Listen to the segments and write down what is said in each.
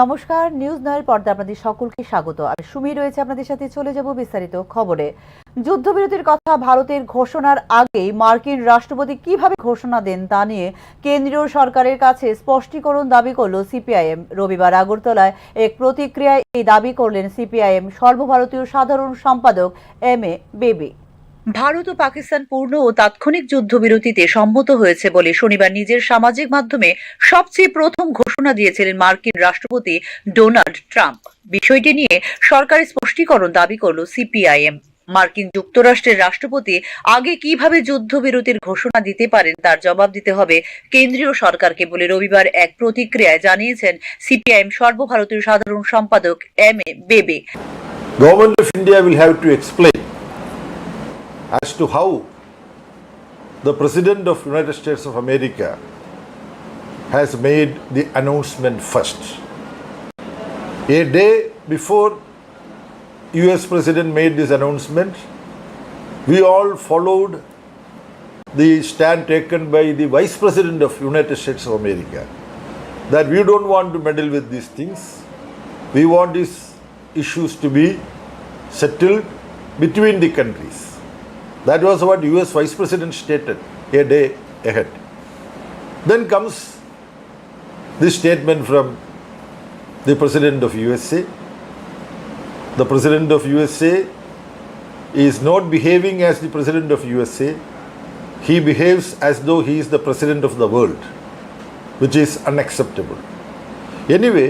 নমস্কার, নিউজ নয়ের পর্দা আপনাদের সকলকে স্বাগত। আমি সুমি রয়েছে আপনাদের সাথে, চলে যাব বিস্তারিত খবরে। যুদ্ধবিরতির কথা ভারতের ঘোষণার আগেই মার্কিন রাষ্ট্রপতি কিভাবে ঘোষণা দেন তা নিয়ে কেন্দ্রীয় সরকারের কাছে স্পষ্টীকরণ দাবি করল সিপিআইএম। রবিবার আগরতলায় এক প্রতিক্রিয়ায় এই দাবি করলেন সিপিআইএম সর্বভারতীয় সাধারণ সম্পাদক এম.এ. বেবি। ভারত ও পাকিস্তান পূর্ণ ও তাৎক্ষণিক যুদ্ধবিরতিতে সম্মত হয়েছে বলে শনিবার নিজের সামাজিক মাধ্যমে সবচেয়ে প্রথম ঘোষণা দিয়েছিলেন মার্কিন রাষ্ট্রপতি ডোনাল্ড ট্রাম্প। বিষয়টি নিয়ে সরকারি স্পষ্টীকরণ দাবি করল সিপিআইএম। মার্কিন যুক্তরাষ্ট্রের রাষ্ট্রপতি আগে কিভাবে যুদ্ধবিরতির ঘোষণা দিতে পারেন তার জবাব দিতে হবে কেন্দ্রীয় সরকারকে বলে রবিবার এক প্রতিক্রিয়ায় জানিয়েছেন সিপিআইএম সর্বভারতীয় সাধারণ সম্পাদক MA. Baby. Government of India will have to explain as to how the President of United States of America has made the announcement first. A day before US President made this announcement, we all followed the stand taken by the Vice President of United States of America that we don't want to meddle with these things. We want these issues to be settled between the countries. That was what US Vice President stated a day ahead. Then comes this statement from the President of USA. The President of USA is not behaving as the President of USA. He behaves as though he is the President of the world, which is unacceptable. Anyway,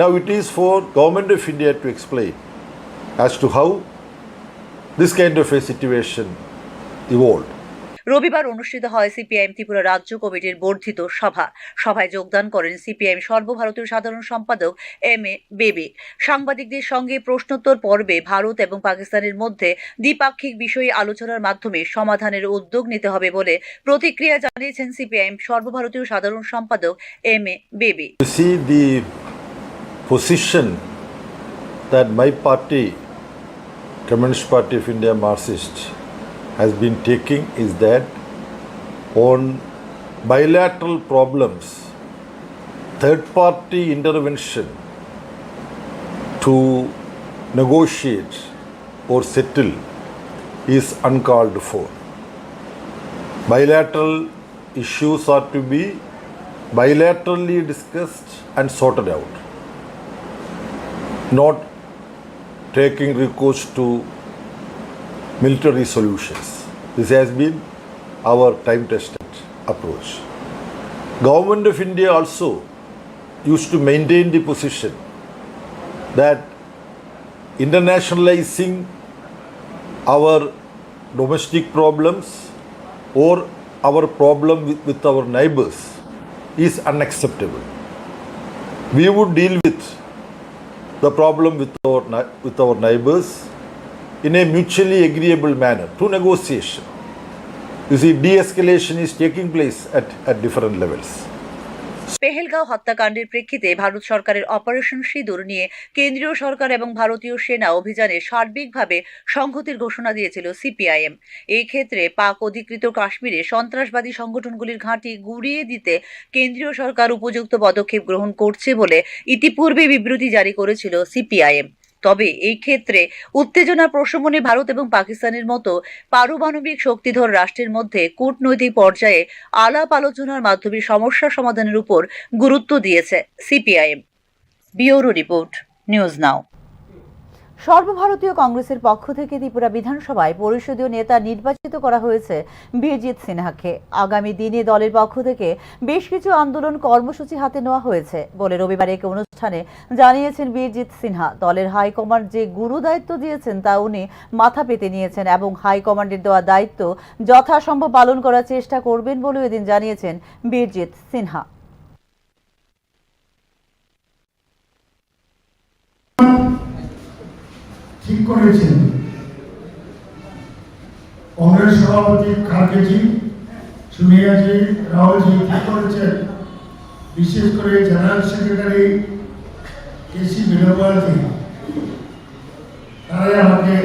now it is for Government of India to explain as to how this kind of a situation evolved. রবিবার অনুষ্ঠিত হয় CPIM Tripura রাজ্য কমিটির বর্ধিত সভায় যোগদান করেন CPIM সর্বভারতীয় সাধারণ সম্পাদক এম.এ. বেবি। সাংবাদিকদের সঙ্গে প্রশ্নোত্তর পর্বে ভারত এবং পাকিস্তানের মধ্যে দ্বিপাক্ষিক বিষয়ে আলোচনার মাধ্যমে সমাধানের উদ্যোগ নিতে হবে বলে প্রতিক্রিয়া জানিয়েছেন সিপিআইএম সর্বভারতীয় সাধারণ সম্পাদক MA. Baby. You see, the position that my party, Communist Party of India Marxist, has been taking is that on bilateral problems, third party intervention to negotiate or settle is uncalled for. Bilateral issues are to be bilaterally discussed and sorted out, not taking recourse to military solutions. This has been our time-tested approach. Government of India also used to maintain the position that internationalizing our domestic problems or our problem with our neighbors is unacceptable. We would deal with the problem with our neighbors in a mutually agreeable manner through negotiation. You see, de-escalation is taking place at different levels. Pahalgam হত্যাকাণ্ডের প্রেক্ষিতে ভারত সরকারের operation সিঁদুর নিয়ে কেন্দ্রীয় সরকার এবং ভারতীয় সেনা অভিযানে সার্বিকভাবে সংহতির ঘোষণা দিয়েছিল সিপিআইএম। এই ক্ষেত্রে পাক অধিকৃত কাশ্মীরে সন্ত্রাসবাদী সংগঠনগুলির ঘাঁটি গুঁড়িয়ে দিতে কেন্দ্রীয় সরকার উপযুক্ত পদক্ষেপ গ্রহণ করছে বলে ইতিপূর্বে বিবৃতি জারি করেছিল সিপিআইএম। তবে এই ক্ষেত্রে উত্তেজনা প্রশমনে ভারত এবং পাকিস্তানের মতো পারমাণবিক শক্তিধর রাষ্ট্রের মধ্যে কূটনৈতিক পর্যায়ে আলাপ আলোচনার মাধ্যমে সমস্যা সমাধানের উপর গুরুত্ব দিয়েছে CPIM. Bureau report, news now. সর্বভারতীয় কংগ্রেসের পক্ষ থেকে ত্রিপুরা বিধানসভায় পরিষদীয় নেতা নির্বাচিত করা হয়েছে বীরজিৎ সিনহাকে। আগামী দিনে দলের পক্ষ থেকে বেশ কিছু আন্দোলন কর্মসূচি হাতে নেওয়া হয়েছে বলে রবিবার এক অনুষ্ঠানে জানিয়েছেন বীরজিৎ সিনহা। দলের হাইকমান্ড যে গুরু দায়িত্ব দিয়েছেন তা উনি মাথা পেতে নিয়েছেন এবং হাইকমান্ডের দেওয়া দায়িত্ব যথাসম্ভব পালন করার চেষ্টা করবেন বলে এদিন জানিয়েছেন বীরজিৎ সিনহা। ঠিক করেছেন কংগ্রেস সভাপতি খার্গেজি, সোনিয়াজি, রাহুলজি ঠিক করেছেন, বিশেষ করে জেনারেল সেক্রেটারি কেসি বেনুগোপালজি, তারাই আমাকে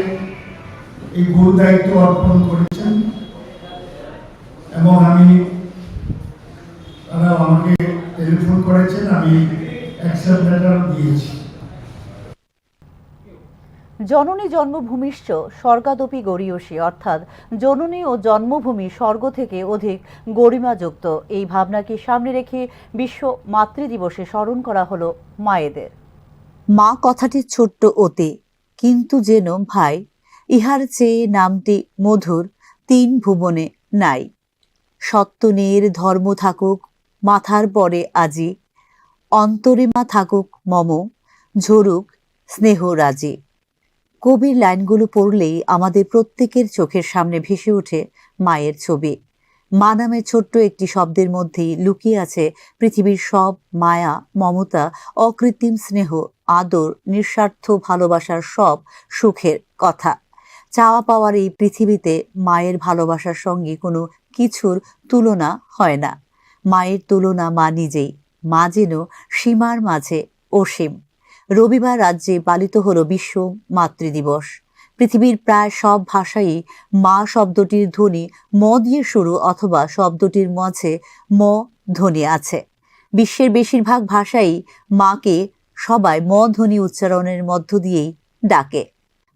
এই গুরু দায়িত্ব অর্পণ করেছেন এবং তারা আমাকে টেলিফোন করেছেন। আমি অ্যাকশন লেটার দিয়েছি। জননী জন্মভূমিশ্চ স্বর্গাদপি গরীয়সী, অর্থাৎ জননী ও জন্মভূমি স্বর্গ থেকে অধিক গরিমাযুক্ত, এই ভাবনাকে সামনে রেখে বিশ্ব মাতৃদিবসে স্মরণ করা হলো মায়েদের। মা কথাটি ছোট্ট অতি, কিন্তু যেন ভাই, ইহার চেয়ে নামটি মধুর তিন ভুবনে নাই। সত্যনের ধর্ম থাকুক মাথার পরে আজি, অন্তরে মা থাকুক মম, ঝরুক স্নেহরাজি। কবির লাইনগুলো পড়লেই আমাদের প্রত্যেকের চোখের সামনে ভেসে ওঠে মায়ের ছবি। মা নামে ছোট্ট একটি শব্দের মধ্যেই লুকিয়ে আছে পৃথিবীর সব মায়া, মমতা, অকৃত্রিম স্নেহ, আদর, নিঃস্বার্থ ভালোবাসার সব সুখের কথা। চাওয়া পাওয়ার এই পৃথিবীতে মায়ের ভালোবাসার সঙ্গে কোনো কিছুর তুলনা হয় না। মায়ের তুলনা মা নিজেই। মা যেন সীমার মাঝে অসীম। রবিবার রাজ্যে পালিত হলো বিশ্ব মাতৃদিবস। পৃথিবীর প্রায় সব ভাষাই মা শব্দটির ধ্বনি ম দিয়ে শুরু অথবা শব্দটির মাঝে ম ধ্বনি আছে। বিশ্বের বেশিরভাগ ভাষাই মাকে সবাই ম ধ্বনি উচ্চারণের মধ্য দিয়েই ডাকে।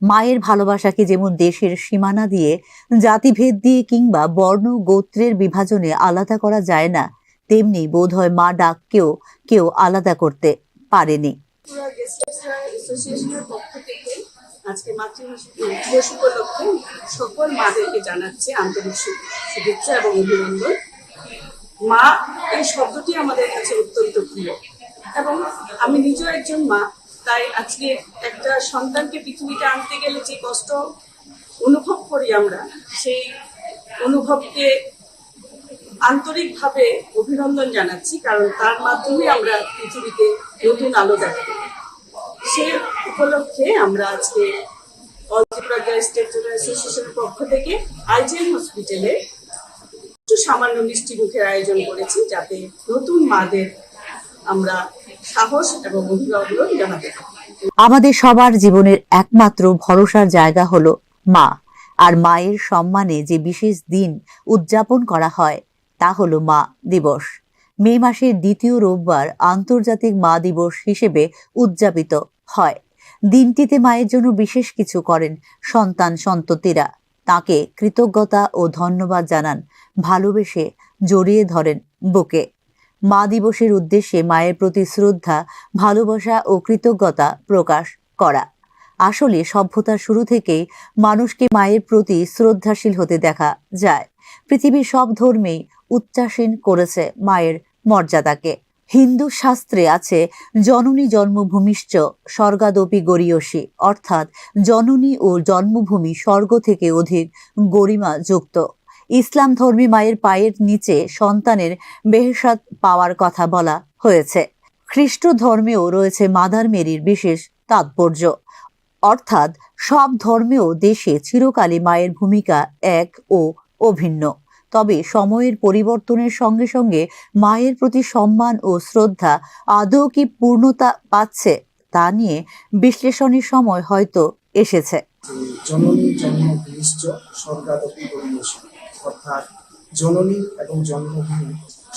মায়ের ভালোবাসাকে যেমন দেশের সীমানা দিয়ে, জাতিভেদ দিয়ে কিংবা বর্ণ গোত্রের বিভাজনে আলাদা করা যায় না, তেমনি বোধহয় মা ডাককেও কেউ আলাদা করতে পারেনি। অ্যাসোসিয়েশনের পক্ষ থেকে আজকে মাতৃদিবস উপলক্ষে সকল মাদেরকে জানাচ্ছি আন্তরিক শুভেচ্ছা এবং অভিনন্দন। মা এই শব্দটি আমাদের কাছে অত্যন্ত প্রিয় এবং আমি নিজেও একজন মা, তাই আজকে একটা সন্তানকে পৃথিবীতে আনতে গেলে যে কষ্ট অনুভব করি আমরা, সেই অনুভবকে আন্তরিকভাবে অভিনন্দন জানাচ্ছি, কারণ তার মাধ্যমে আমরা পৃথিবীতে নতুন আলো দেখতে। সে উপলক্ষে আমরা আজকে অল ত্রিপুরা স্টেট অ্যাসোসিয়েশনের পক্ষ থেকে আইজিএম হসপিটালে একটু সামান্য মিষ্টি মুখের আয়োজন করেছি, যাতে নতুন মাদের আমরা সাহস এবং অভিনন্দন জানাতে পারি। আমাদের সবার জীবনের একমাত্র ভরসার জায়গা হলো মা, আর মায়ের সম্মানে যে বিশেষ দিন উদযাপন করা হয় তা হলো মা দিবস। মে মাসের দ্বিতীয় রোববার আন্তর্জাতিক মা দিবস হিসেবে উদযাপিত হয়। দিনটিতে মায়ের জন্য বিশেষ কিছু করেন সন্তান সন্ততিরা, তাকে কৃতজ্ঞতা ও ধন্যবাদ জানান, ভালোবেসে জড়িয়ে ধরেন বুকে। মা দিবসের উদ্দেশ্যে মায়ের প্রতি শ্রদ্ধা, ভালোবাসা ও কৃতজ্ঞতা প্রকাশ করা। আসলে সভ্যতার শুরু থেকেই মানুষকে মায়ের প্রতি শ্রদ্ধাশীল হতে দেখা যায়। পৃথিবীর সব ধর্মেই উচ্চাসীন করেছে মায়ের মর্যাদাকে। হিন্দু শাস্ত্রে আছে জননী জন্মভূমিশ্চ স্বর্গাদপি গরীয়সী, অর্থাৎ জননী ও জন্মভূমি স্বর্গ থেকে অধিক গরিমা যুক্ত। ইসলাম ধর্মে মায়ের পায়ের নিচে সন্তানের বেহেশত পাওয়ার কথা বলা হয়েছে। খ্রিস্ট ধর্মেও রয়েছে মাদার মেরির বিশেষ তাৎপর্য, অর্থাৎ সব ধর্মেও দেশে চিরকালই মায়ের ভূমিকা এক ও অভিন্ন। তবে সময়ের পরিবর্তনের সঙ্গে সঙ্গে মায়ের প্রতি সম্মান ও শ্রদ্ধা আদৌ কি পূর্ণতা পাচ্ছে তা নিয়ে বিশ্লেষণের সময় হয়তো এসেছে। জননী জন্মভূমিশ্চ স্বর্গাদপি গরীয়সী, অর্থাৎ জননী এবং জন্মভূমি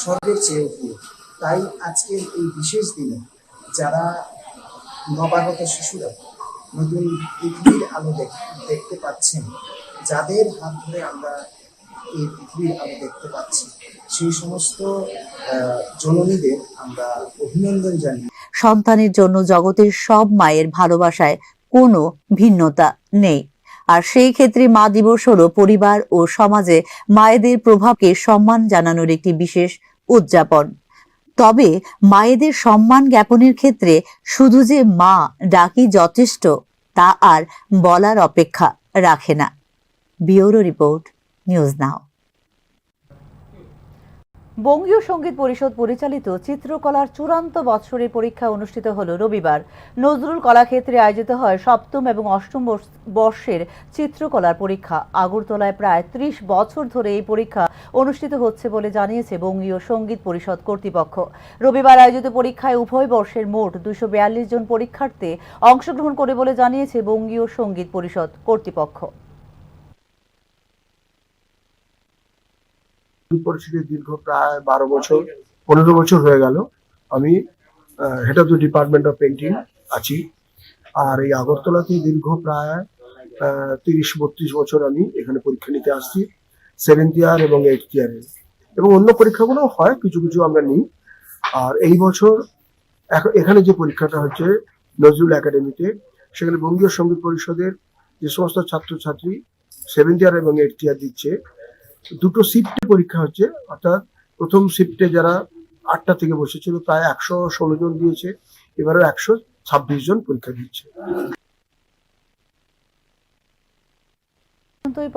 স্বর্গের চেয়েও প্রিয়। তাই আজকের এই বিশেষ দিনে যারা নবাগত শিশুরা নতুন পৃথিবীর আলো দেখতে পাচ্ছেন, যাদের হাত ধরে আমরা এই পৃথিবীর আলো দেখতে পাচ্ছি, সেই সমস্ত জননীদের আমরা অভিনন্দন জানাই। সন্তানের জন্য জগতের সব মায়ের ভালোবাসায় কোনো ভিন্নতা নেই, আর সেই ক্ষেত্রে মা দিবস হলো পরিবার ও সমাজে মায়েদের প্রভাবকে সম্মান জানানোর একটি বিশেষ উদযাপন। তবে মায়েদের সম্মান জ্ঞাপনের ক্ষেত্রে শুধু যে মা ডাকি যথেষ্ট তা আর বলার অপেক্ষা রাখে না। Bureau report, news now. বঙ্গীয় সঙ্গীত পরিষদ পরিচালিত চিত্রকলার চূড়ান্ত বৎসরের পরীক্ষা অনুষ্ঠিত হলো রবিবার। নজরুল কলাক্ষেত্রে আয়োজিত হয় সপ্তম এবং অষ্টম বর্ষের চিত্রকলার পরীক্ষা। আগরতলায় প্রায় ৩০ বছর ধরে এই পরীক্ষা অনুষ্ঠিত হচ্ছে বলে জানিয়েছে বঙ্গীয় সঙ্গীত পরিষদ কর্তৃপক্ষ। রবিবার আয়োজিত পরীক্ষায় উভয় বর্ষের মোট ২৪২ জন পরীক্ষার্থী অংশগ্রহণ করে বলে জানিয়েছে বঙ্গীয় সঙ্গীত পরিষদ কর্তৃপক্ষ। পরিস্থিতি দীর্ঘ প্রায় ১২ বছর ১৫ বছর হয়ে গেল আমি head of the department of painting আছি। আর এই আগরতলাতে দীর্ঘ প্রায় 30-32 বছর আমি এখানে পরীক্ষা নিতে আসছি, 7th ইয়ার এবং 8th ইয়ারে, এবং অন্য পরীক্ষাগুলো হয়, কিছু কিছু আমরা নিই। আর এই বছর এখানে যে পরীক্ষাটা হচ্ছে নজরুল একাডেমিতে, সেখানে বঙ্গীয় সঙ্গীত পরিষদের যে সমস্ত ছাত্রছাত্রী 7th ইয়ার এবং 8th ইয়ার দিচ্ছে, দুটো শিফটে পরীক্ষা হচ্ছে। অর্থাৎ প্রথম শিফটে যারা 8টা থেকে বসেছিল প্রায় 116 জন দিয়েছে, এবারে 126 জন পরীক্ষা দিচ্ছে।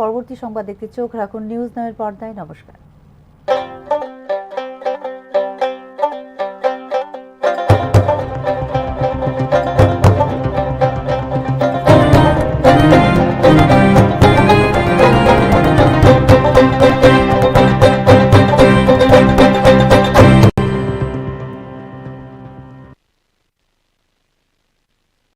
পরবর্তী সংবাদ দেখতে চোখ রাখুন নিউজ নামের পর্দায়। নমস্কার।